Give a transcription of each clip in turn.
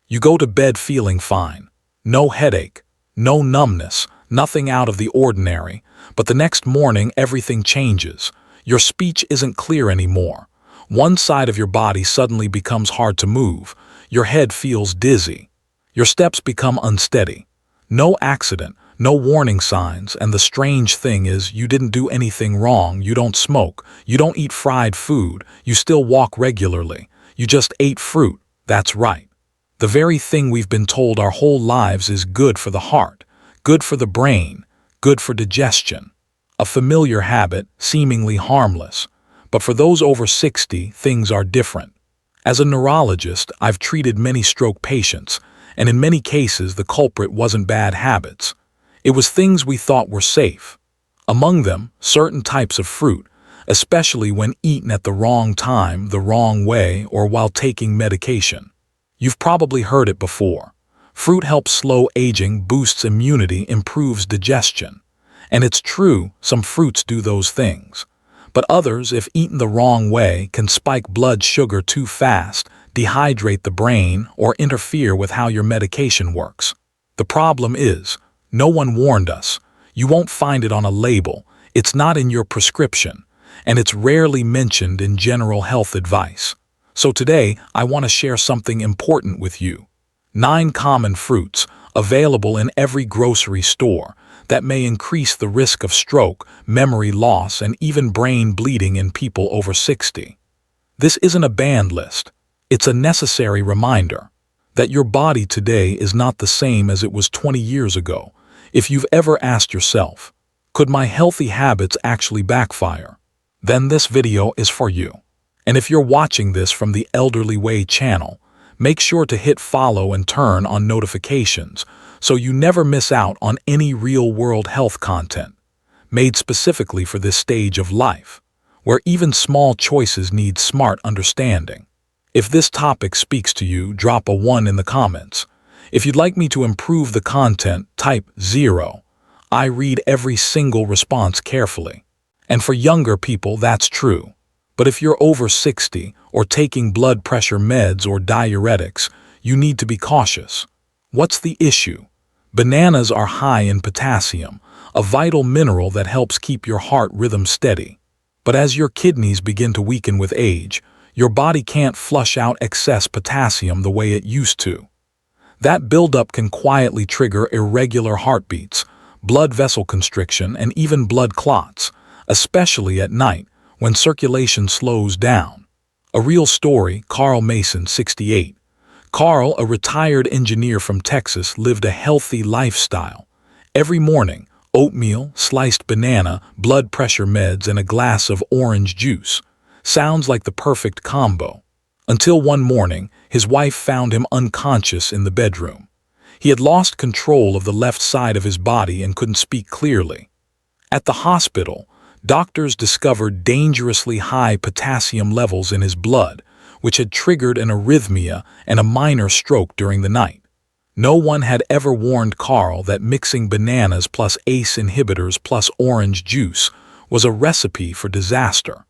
You go to bed feeling fine. No headache, no numbness, nothing out of the ordinary, but the next morning everything changes. Your speech isn't clear anymore. One side of your body suddenly becomes hard to move. Your head feels dizzy. Your steps become unsteady. No accident, no warning signs, and the strange thing is you didn't do anything wrong. You don't smoke. You don't eat fried food. You still walk regularly. You just ate fruit. That's right. The very thing we've been told our whole lives is good for the heart, good for the brain, good for digestion. A familiar habit, seemingly harmless. But for those over 60, things are different. As a neurologist, I've treated many stroke patients, and in many cases the culprit wasn't bad habits. It was things we thought were safe. Among them, certain types of fruit, especially when eaten at the wrong time, the wrong way, or while taking medication. You've probably heard it before. Fruit helps slow aging, boosts immunity, improves digestion. And it's true, some fruits do those things. But others, if eaten the wrong way, can spike blood sugar too fast, dehydrate the brain, or interfere with how your medication works. The problem is, no one warned us. You won't find it on a label, it's not in your prescription, and it's rarely mentioned in general health advice. So today, I want to share something important with you. 9 common fruits, available in every grocery store, that may increase the risk of stroke, memory loss, and even brain bleeding in people over 60. This isn't a banned list. It's a necessary reminder that your body today is not the same as it was 20 years ago. If you've ever asked yourself, could my healthy habits actually backfire? Then this video is for you. And if you're watching this from the Elderly Way channel, make sure to hit follow and turn on notifications so you never miss out on any real-world health content made specifically for this stage of life, where even small choices need smart understanding. If this topic speaks to you, drop a 1 in the comments. If you'd like me to improve the content, type 0. I read every single response carefully. And for younger people, that's true. But if you're over 60 or taking blood pressure meds or diuretics, you need to be cautious. What's the issue? Bananas are high in potassium, a vital mineral that helps keep your heart rhythm steady. But as your kidneys begin to weaken with age, your body can't flush out excess potassium the way it used to. That buildup can quietly trigger irregular heartbeats, blood vessel constriction, and even blood clots, especially at night when circulation slows down. A real story, Carl Mason, 68. Carl, a retired engineer from Texas, lived a healthy lifestyle. Every morning, oatmeal, sliced banana, blood pressure meds, and a glass of orange juice. Sounds like the perfect combo. Until one morning, his wife found him unconscious in the bedroom. He had lost control of the left side of his body and couldn't speak clearly. At the hospital, doctors discovered dangerously high potassium levels in his blood, which had triggered an arrhythmia and a minor stroke during the night. No one had ever warned Carl that mixing bananas plus ACE inhibitors plus orange juice was a recipe for disaster.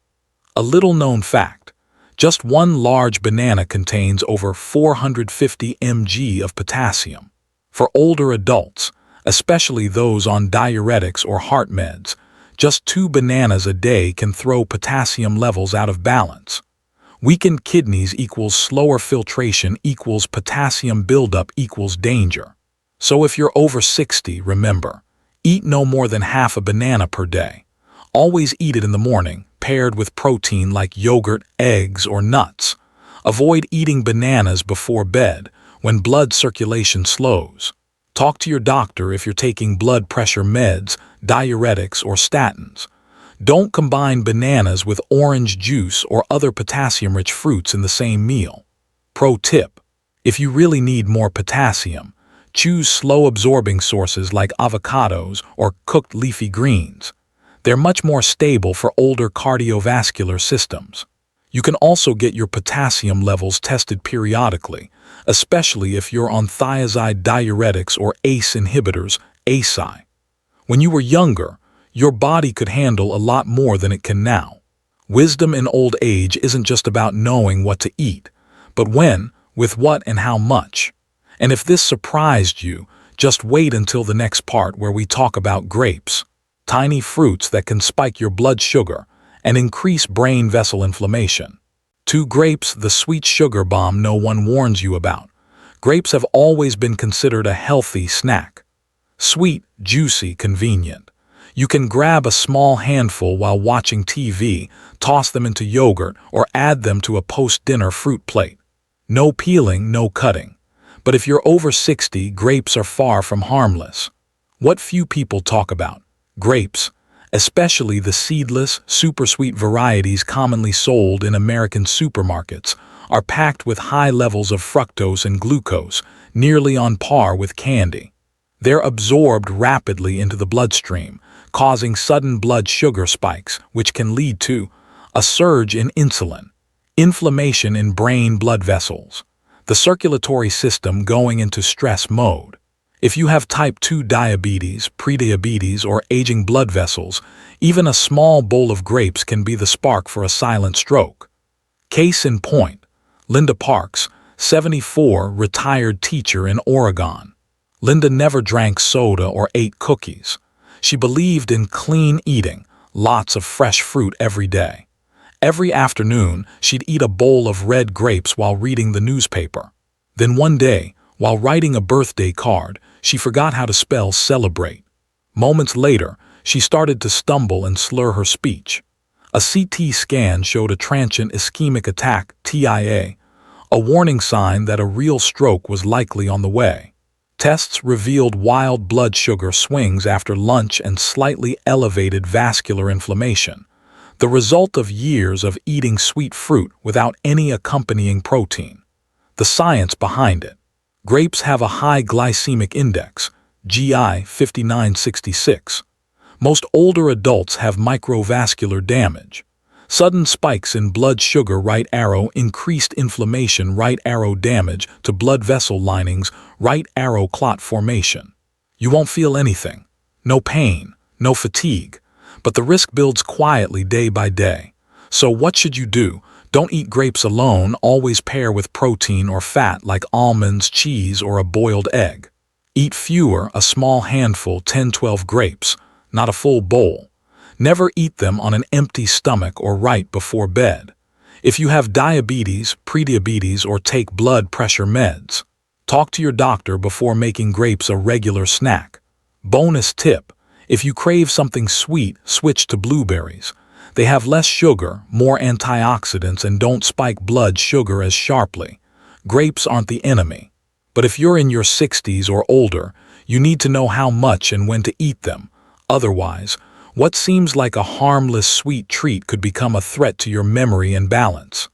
A little-known fact, just one large banana contains over 450 mg of potassium. For older adults, especially those on diuretics or heart meds, just 2 bananas a day can throw potassium levels out of balance. Weakened kidneys equals slower filtration equals potassium buildup equals danger. So if you're over 60, remember, eat no more than half a banana per day. Always eat it in the morning, paired with protein like yogurt, eggs, or nuts. Avoid eating bananas before bed when blood circulation slows. Talk to your doctor if you're taking blood pressure meds, diuretics, or statins. Don't combine bananas with orange juice or other potassium-rich fruits in the same meal. Pro tip: if you really need more potassium, choose slow-absorbing sources like avocados or cooked leafy greens. They're much more stable for older cardiovascular systems. You can also get your potassium levels tested periodically, especially if you're on thiazide diuretics or ACE inhibitors, ACI. When you were younger, your body could handle a lot more than it can now. Wisdom in old age isn't just about knowing what to eat, but when, with what, and how much. And if this surprised you, just wait until the next part where we talk about grapes, tiny fruits that can spike your blood sugar and increase brain vessel inflammation. 2. Grapes, the sweet sugar bomb no one warns you about. Grapes have always been considered a healthy snack. Sweet, juicy, convenient. You can grab a small handful while watching TV, toss them into yogurt, or add them to a post-dinner fruit plate. No peeling, no cutting. But if you're over 60, grapes are far from harmless. What few people talk about: grapes, especially the seedless, super sweet varieties commonly sold in American supermarkets, are packed with high levels of fructose and glucose, nearly on par with candy. They're absorbed rapidly into the bloodstream, causing sudden blood sugar spikes, which can lead to a surge in insulin, inflammation in brain blood vessels, the circulatory system going into stress mode. If you have type 2 diabetes, prediabetes, or aging blood vessels, even a small bowl of grapes can be the spark for a silent stroke. Case in point, Linda Parks, 74, retired teacher in Oregon. Linda never drank soda or ate cookies. She believed in clean eating, lots of fresh fruit every day. Every afternoon, she'd eat a bowl of red grapes while reading the newspaper. Then one day, while writing a birthday card, she forgot how to spell celebrate. Moments later, she started to stumble and slur her speech. A CT scan showed a transient ischemic attack, TIA, a warning sign that a real stroke was likely on the way. Tests revealed wild blood sugar swings after lunch and slightly elevated vascular inflammation, the result of years of eating sweet fruit without any accompanying protein. The science behind it. Grapes have a high glycemic index, GI 5966. Most older adults have microvascular damage. Sudden spikes in blood sugar, right arrow, increased inflammation, right arrow, damage to blood vessel linings, right arrow, clot formation. You won't feel anything. No pain, no fatigue. But the risk builds quietly day by day. So what should you do? Don't eat grapes alone, always pair with protein or fat like almonds, cheese, or a boiled egg. Eat fewer, a small handful, 10-12 grapes, not a full bowl. Never eat them on an empty stomach or right before bed. If you have diabetes, prediabetes, or take blood pressure meds, talk to your doctor before making grapes a regular snack. Bonus tip: if you crave something sweet, switch to blueberries. They have less sugar, more antioxidants, and don't spike blood sugar as sharply. Grapes aren't the enemy. But if you're in your 60s or older, you need to know how much and when to eat them. Otherwise, what seems like a harmless sweet treat could become a threat to your memory and balance.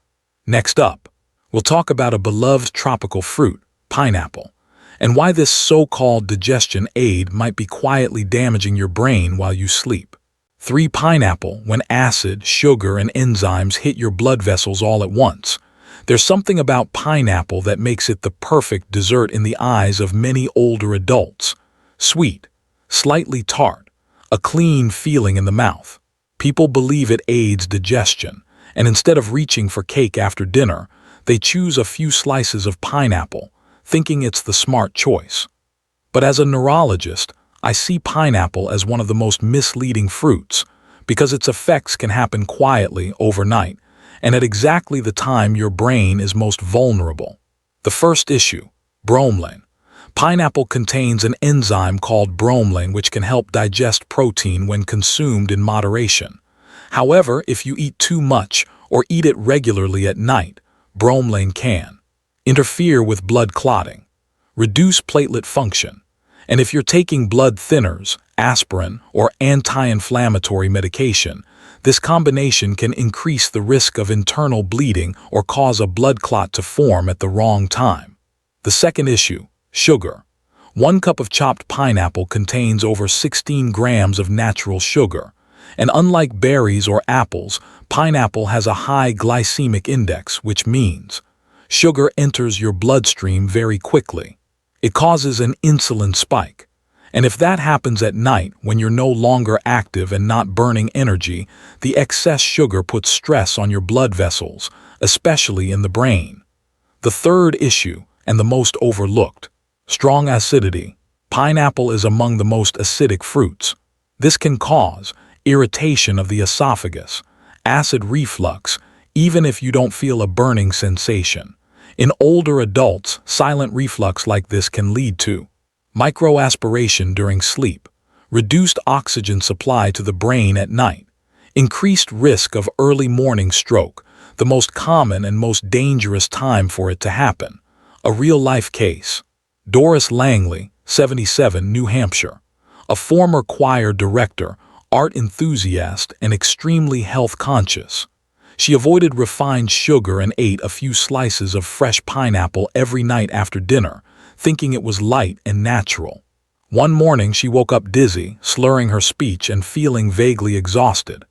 Next up, we'll talk about a beloved tropical fruit, pineapple, and why this so-called digestion aid might be quietly damaging your brain while you sleep. 3. Pineapple, when acid, sugar, and enzymes hit your blood vessels all at once. There's something about pineapple that makes it the perfect dessert in the eyes of many older adults. Sweet, slightly tart, a clean feeling in the mouth. People believe it aids digestion, and instead of reaching for cake after dinner, they choose a few slices of pineapple, thinking it's the smart choice. But as a neurologist, I see pineapple as one of the most misleading fruits because its effects can happen quietly overnight and at exactly the time your brain is most vulnerable. The first issue, bromelain. Pineapple contains an enzyme called bromelain which can help digest protein when consumed in moderation. However, if you eat too much or eat it regularly at night, bromelain can interfere with blood clotting, reduce platelet function, and if you're taking blood thinners, aspirin, or anti-inflammatory medication, this combination can increase the risk of internal bleeding or cause a blood clot to form at the wrong time. The second issue, sugar. 1 cup of chopped pineapple contains over 16 grams of natural sugar, and unlike berries or apples, pineapple has a high glycemic index, which means sugar enters your bloodstream very quickly. It causes an insulin spike, and if that happens at night when you're no longer active and not burning energy, the excess sugar puts stress on your blood vessels, especially in the brain. The third issue, and the most overlooked, Strong acidity. Pineapple is among the most acidic fruits. This can cause irritation of the esophagus, acid reflux, even if you don't feel a burning sensation. In older adults, silent reflux like this can lead to microaspiration during sleep, reduced oxygen supply to the brain at night, increased risk of early morning stroke, the most common and most dangerous time for it to happen. A real-life case. Doris Langley, 77, New Hampshire. A former choir director, art enthusiast, and extremely health-conscious. She avoided refined sugar and ate a few slices of fresh pineapple every night after dinner, thinking it was light and natural. One morning she woke up dizzy, slurring her speech and feeling vaguely exhausted.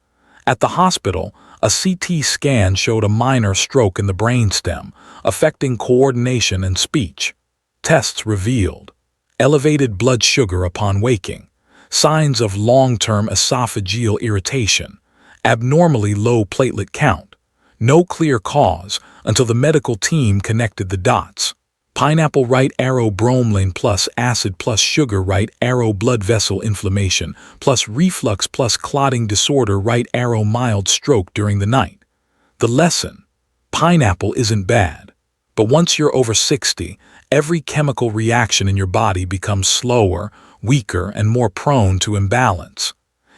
At the hospital, a CT scan showed a minor stroke in the brainstem, affecting coordination and speech. Tests revealed elevated blood sugar upon waking, signs of long-term esophageal irritation, abnormally low platelet count, no clear cause until the medical team connected the dots. Pineapple right arrow bromelain plus acid plus sugar right arrow blood vessel inflammation plus reflux plus clotting disorder right arrow mild stroke during the night. The lesson: pineapple isn't bad, but once you're over 60, every chemical reaction in your body becomes slower, weaker, and more prone to imbalance.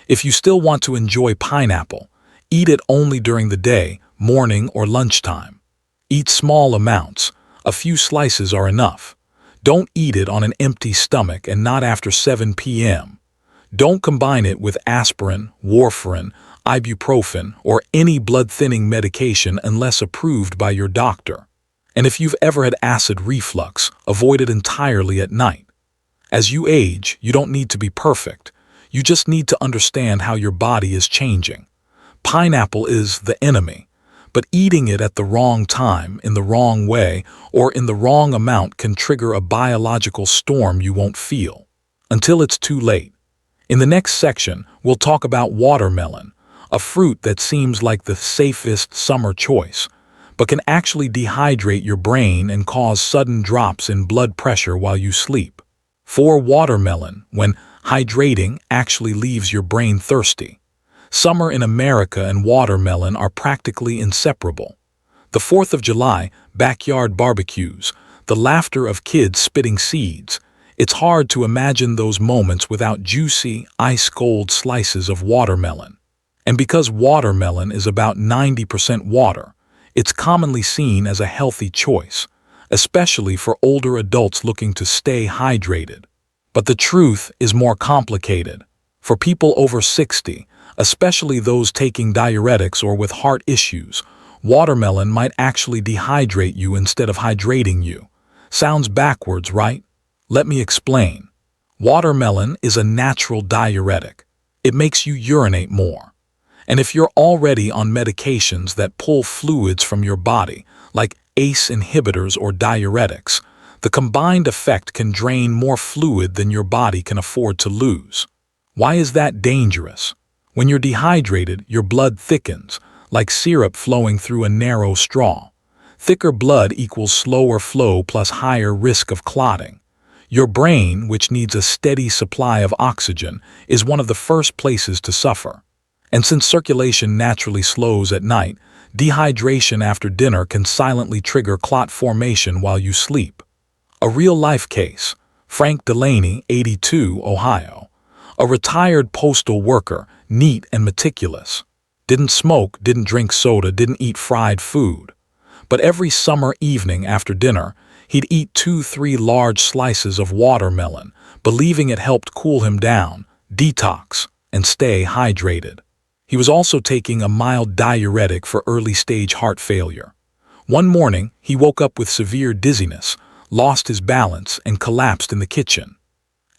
If you still want to enjoy pineapple, eat it only during the day, morning or lunchtime. Eat small amounts. A few slices are enough. Don't eat it on an empty stomach and not after 7 p.m. Don't combine it with aspirin, warfarin, ibuprofen, or any blood-thinning medication unless approved by your doctor. And if you've ever had acid reflux, avoid it entirely at night. As you age, you don't need to be perfect. You just need to understand how your body is changing. Pineapple is the enemy, but eating it at the wrong time, in the wrong way, or in the wrong amount can trigger a biological storm you won't feel until it's too late. In the next section, we'll talk about watermelon, a fruit that seems like the safest summer choice, but can actually dehydrate your brain and cause sudden drops in blood pressure while you sleep. For watermelon, when hydrating, actually leaves your brain thirsty. Summer in America and watermelon are practically inseparable. The 4th of July, backyard barbecues, the laughter of kids spitting seeds. It's hard to imagine those moments without juicy, ice-cold slices of watermelon. And because watermelon is about 90% water, it's commonly seen as a healthy choice, especially for older adults looking to stay hydrated. But the truth is more complicated. For people over 60, especially those taking diuretics or with heart issues, watermelon might actually dehydrate you instead of hydrating you. Sounds backwards, right? Let me explain. Watermelon is a natural diuretic. It makes you urinate more. And if you're already on medications that pull fluids from your body, like ACE inhibitors or diuretics, the combined effect can drain more fluid than your body can afford to lose. Why is that dangerous? When you're dehydrated, your blood thickens, like syrup flowing through a narrow straw. Thicker blood equals slower flow plus higher risk of clotting. Your brain, which needs a steady supply of oxygen, is one of the first places to suffer. And since circulation naturally slows at night, dehydration after dinner can silently trigger clot formation while you sleep. A real-life case. Frank Delaney, 82, Ohio. A retired postal worker, neat and meticulous. Didn't smoke, didn't drink soda, didn't eat fried food. But every summer evening after dinner, he'd eat 2-3 large slices of watermelon, believing it helped cool him down, detox, and stay hydrated. He was also taking a mild diuretic for early-stage heart failure. One morning, he woke up with severe dizziness, lost his balance, and collapsed in the kitchen.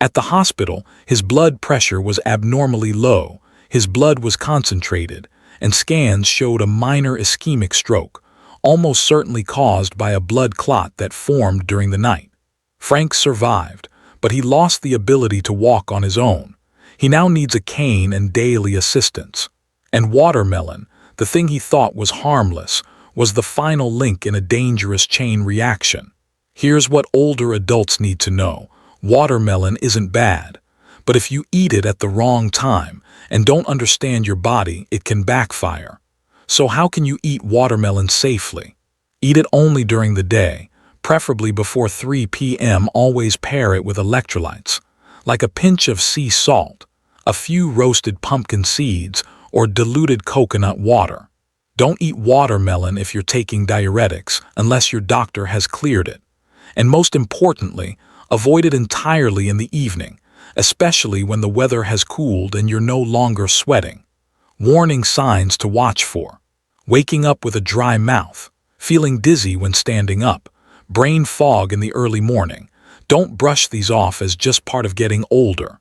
At the hospital, his blood pressure was abnormally low, his blood was concentrated, and scans showed a minor ischemic stroke, almost certainly caused by a blood clot that formed during the night. Frank survived, but he lost the ability to walk on his own. He now needs a cane and daily assistance. And watermelon, the thing he thought was harmless, was the final link in a dangerous chain reaction. Here's what older adults need to know. Watermelon isn't bad, but if you eat it at the wrong time and don't understand your body, it can backfire. So how can you eat watermelon safely? Eat it only during the day, preferably before 3 p.m. Always pair it with electrolytes, like a pinch of sea salt, a few roasted pumpkin seeds, or diluted coconut water. Don't eat watermelon if you're taking diuretics unless your doctor has cleared it. And most importantly, avoid it entirely in the evening, especially when the weather has cooled and you're no longer sweating. Warning signs to watch for: waking up with a dry mouth, feeling dizzy when standing up, brain fog in the early morning. Don't brush these off as just part of getting older.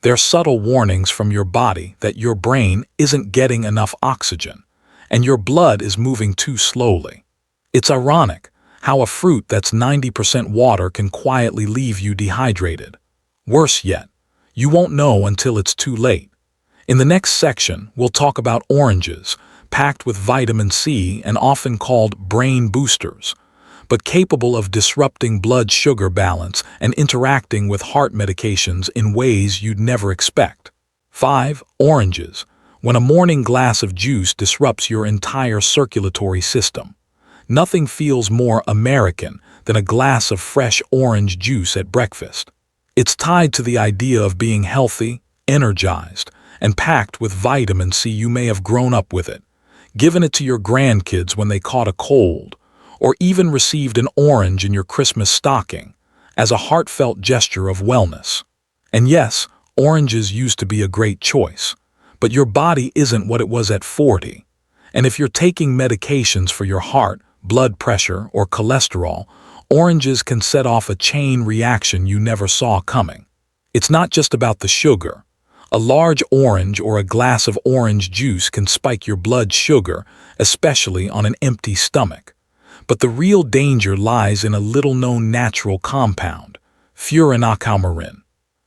They're subtle warnings from your body that your brain isn't getting enough oxygen, and your blood is moving too slowly. It's ironic how a fruit that's 90% water can quietly leave you dehydrated. Worse yet, you won't know until it's too late. In the next section, we'll talk about oranges, packed with vitamin C and often called brain boosters, but capable of disrupting blood sugar balance and interacting with heart medications in ways you'd never expect. 5. Oranges. When a morning glass of juice disrupts your entire circulatory system. Nothing feels more American than a glass of fresh orange juice at breakfast. It's tied to the idea of being healthy, energized, and packed with vitamin C. You may have grown up with it, given it to your grandkids when they caught a cold, or even received an orange in your Christmas stocking as a heartfelt gesture of wellness. And yes, oranges used to be a great choice, but your body isn't what it was at 40. And if you're taking medications for your heart, blood pressure, or cholesterol, oranges can set off a chain reaction you never saw coming. It's not just about the sugar. A large orange or a glass of orange juice can spike your blood sugar, especially on an empty stomach. But the real danger lies in a little-known natural compound, furanocoumarin.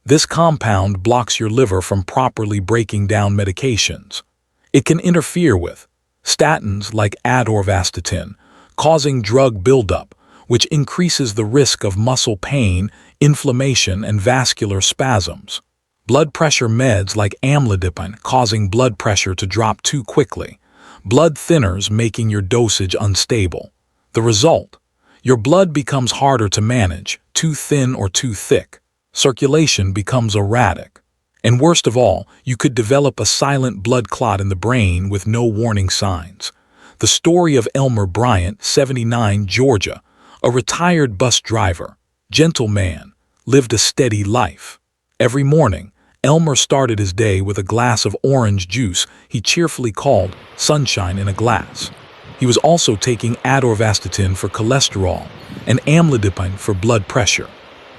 This compound blocks your liver from properly breaking down medications. It can interfere with statins like atorvastatin, causing drug buildup, which increases the risk of muscle pain, inflammation, and vascular spasms. Blood pressure meds like amlodipine, causing blood pressure to drop too quickly. Blood thinners, making your dosage unstable. The result: your blood becomes harder to manage, too thin or too thick. Circulation becomes erratic. And worst of all, you could develop a silent blood clot in the brain with no warning signs. The story of Elmer Bryant, 79, Georgia, a retired bus driver, gentle man, lived a steady life. Every morning, Elmer started his day with a glass of orange juice he cheerfully called sunshine in a glass. He was also taking atorvastatin for cholesterol and amlodipine for blood pressure.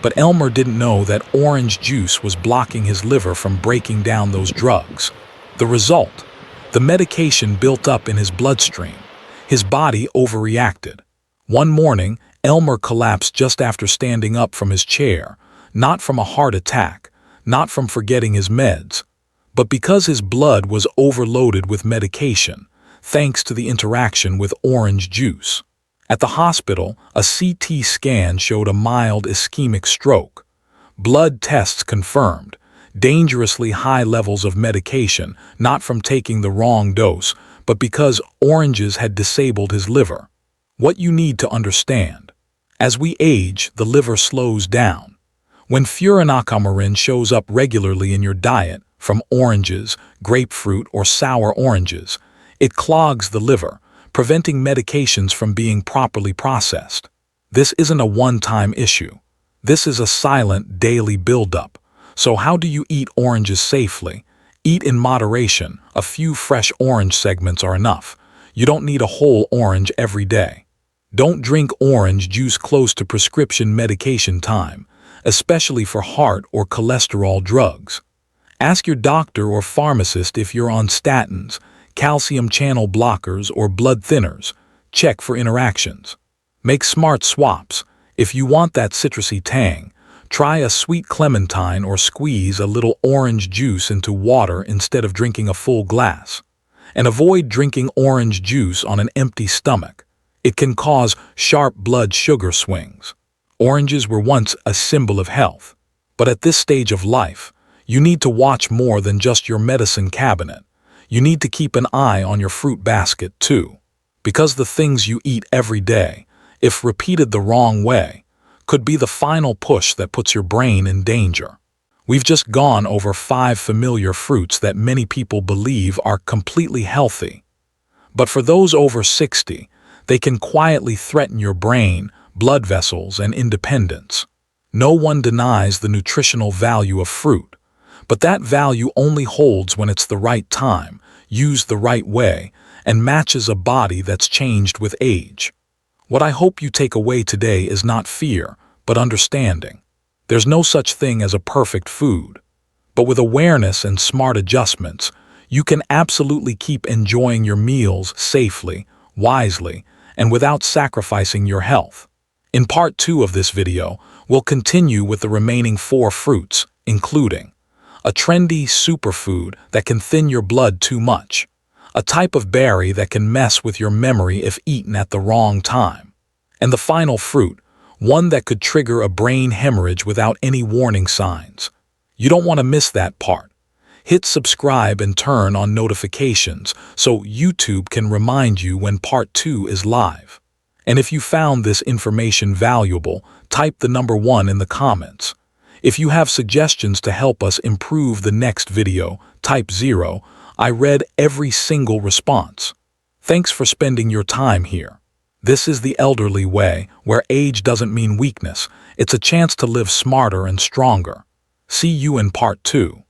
But Elmer didn't know that orange juice was blocking his liver from breaking down those drugs. The result: the medication built up in his bloodstream. His body overreacted. One morning, Elmer collapsed just after standing up from his chair, not from a heart attack, not from forgetting his meds, but because his blood was overloaded with medication, thanks to the interaction with orange juice. At the hospital, a CT scan showed a mild ischemic stroke. Blood tests confirmed dangerously high levels of medication, not from taking the wrong dose, but because oranges had disabled his liver. What you need to understand: as we age, the liver slows down. When furanocoumarin shows up regularly in your diet, from oranges, grapefruit, or sour oranges, it clogs the liver, preventing medications from being properly processed. This isn't a one-time issue. This is a silent, daily buildup. So how do you eat oranges safely? Eat in moderation. A few fresh orange segments are enough. You don't need a whole orange every day. Don't drink orange juice close to prescription medication time, especially for heart or cholesterol drugs. Ask your doctor or pharmacist if you're on statins, calcium channel blockers, or blood thinners. Check for interactions. Make smart swaps. If you want that citrusy tang, try a sweet clementine or squeeze a little orange juice into water instead of drinking a full glass. And avoid drinking orange juice on an empty stomach. It can cause sharp blood sugar swings. Oranges were once a symbol of health. But at this stage of life, you need to watch more than just your medicine cabinet. You need to keep an eye on your fruit basket too. Because the things you eat every day, if repeated the wrong way, could be the final push that puts your brain in danger. We've just gone over 5 familiar fruits that many people believe are completely healthy. But for those over 60, they can quietly threaten your brain, blood vessels, and independence. No one denies the nutritional value of fruit, but that value only holds when it's the right time, used the right way, and matches a body that's changed with age. What I hope you take away today is not fear, but understanding. There's no such thing as a perfect food. But with awareness and smart adjustments, you can absolutely keep enjoying your meals safely, wisely, and without sacrificing your health. In part 2 of this video, we'll continue with the remaining 4 fruits, including a trendy superfood that can thin your blood too much, a type of berry that can mess with your memory if eaten at the wrong time, and the final fruit, one that could trigger a brain hemorrhage without any warning signs. You don't want to miss that part. Hit subscribe and turn on notifications so YouTube can remind you when part 2 is live. And if you found this information valuable, type the number 1 in the comments. If you have suggestions to help us improve the next video, type 0. I read every single response. Thanks for spending your time here. This is the elderly way, where age doesn't mean weakness. It's a chance to live smarter and stronger. See you in part 2.